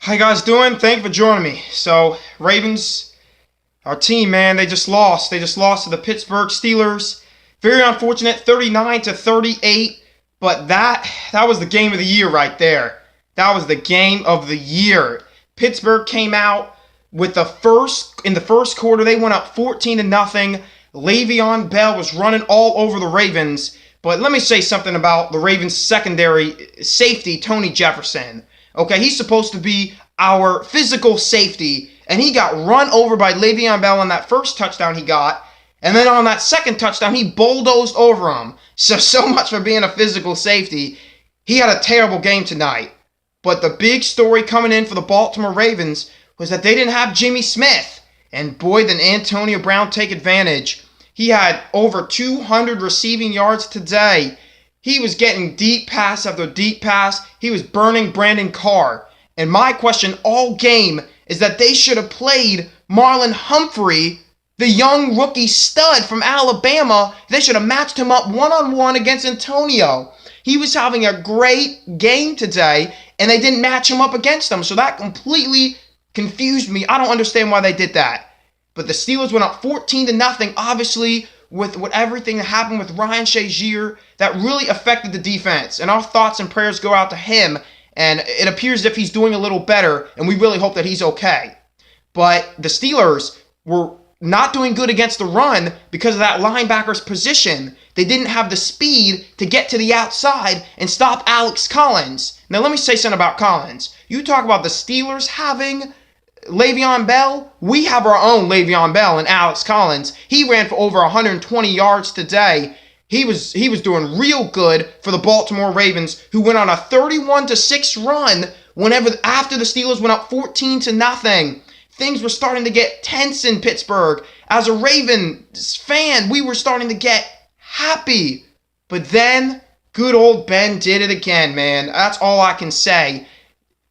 How you guys doing? Thank you for joining me. So, Ravens, our team, man, they just lost. They just lost to the Pittsburgh Steelers. Very unfortunate, 39-38. But that was the game of the year right there. That was the game of the year. Pittsburgh came out with in the first quarter, they went up 14-0. Le'Veon Bell was running all over the Ravens. But let me say something about the Ravens secondary safety, Tony Jefferson. Okay, he's supposed to be our physical safety, and he got run over by Le'Veon Bell on that first touchdown he got, and then on that second touchdown, he bulldozed over him. So much for being a physical safety. He had a terrible game tonight. But the big story coming in for the Baltimore Ravens was that they didn't have Jimmy Smith. And boy, did Antonio Brown take advantage. He had over 200 receiving yards today. He was getting deep pass after deep pass. He was burning Brandon Carr. And my question all game is that they should have played Marlon Humphrey, the young rookie stud from Alabama. They should have matched him up one-on-one against Antonio. He was having a great game today, and they didn't match him up against him. So that completely confused me. I don't understand why they did that. But the Steelers went up 14-0, obviously, with everything that happened with Ryan Shazier, that really affected the defense. And our thoughts and prayers go out to him, and it appears as if he's doing a little better, and we really hope that he's okay. But the Steelers were not doing good against the run because of that linebacker's position. They didn't have the speed to get to the outside and stop Alex Collins. Now let me say something about Collins. You talk about the Steelers having Le'Veon Bell. We have our own Le'Veon Bell and Alex Collins. He ran for over 120 yards today. He was doing real good for the Baltimore Ravens, who went on a 31-6 run after the Steelers went up 14-0. Things were starting to get tense in Pittsburgh. As a Ravens fan, we were starting to get happy. But then, good old Ben did it again, man. That's all I can say.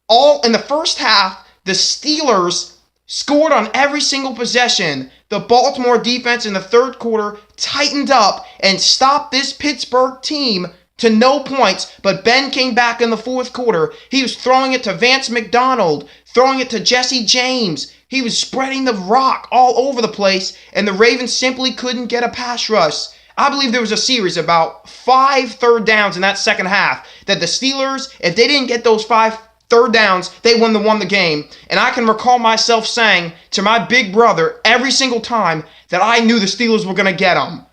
All in the first half, the Steelers scored on every single possession. The Baltimore defense in the third quarter tightened up and stopped this Pittsburgh team to no points, but Ben came back in the fourth quarter. He was throwing it to Vance McDonald, throwing it to Jesse James. He was spreading the rock all over the place, and the Ravens simply couldn't get a pass rush. I believe there was a series about 5 third downs in that second half that the Steelers, if they didn't get those 5 third downs, they won the game. And I can recall myself saying to my big brother every single time that I knew the Steelers were going to get them.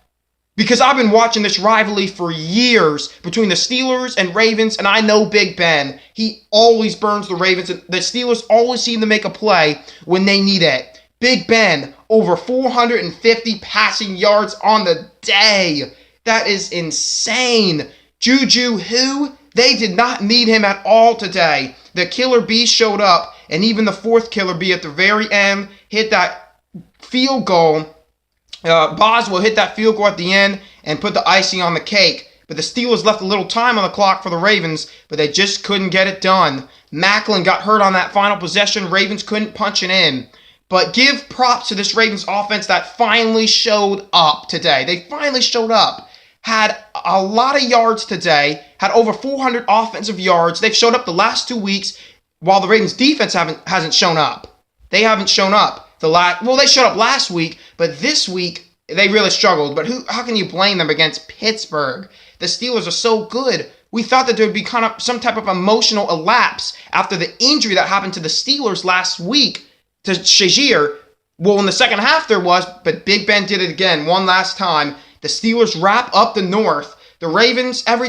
Because I've been watching this rivalry for years between the Steelers and Ravens, and I know Big Ben. He always burns the Ravens. The Steelers always seem to make a play when they need it. Big Ben, over 450 passing yards on the day. That is insane. Juju, who? They did not need him at all today. The killer bee showed up, and even the fourth killer bee at the very end hit that field goal. Boswell hit that field goal at the end and put the icing on the cake. But the Steelers left a little time on the clock for the Ravens, but they just couldn't get it done. Macklin got hurt on that final possession. Ravens couldn't punch it in. But give props to this Ravens offense that finally showed up today. They finally showed up. Had a lot of yards today, had over 400 offensive yards. They've showed up the last 2 weeks, while the Ravens defense hasn't shown up. They haven't shown up. They showed up last week, but this week they really struggled. But how can you blame them against Pittsburgh? The Steelers are so good. We thought that there would be kind of some type of emotional elapse after the injury that happened to the Steelers last week to Shazier. Well, in the second half there was, but Big Ben did it again one last time. The Steelers wrap up the North. The Ravens, every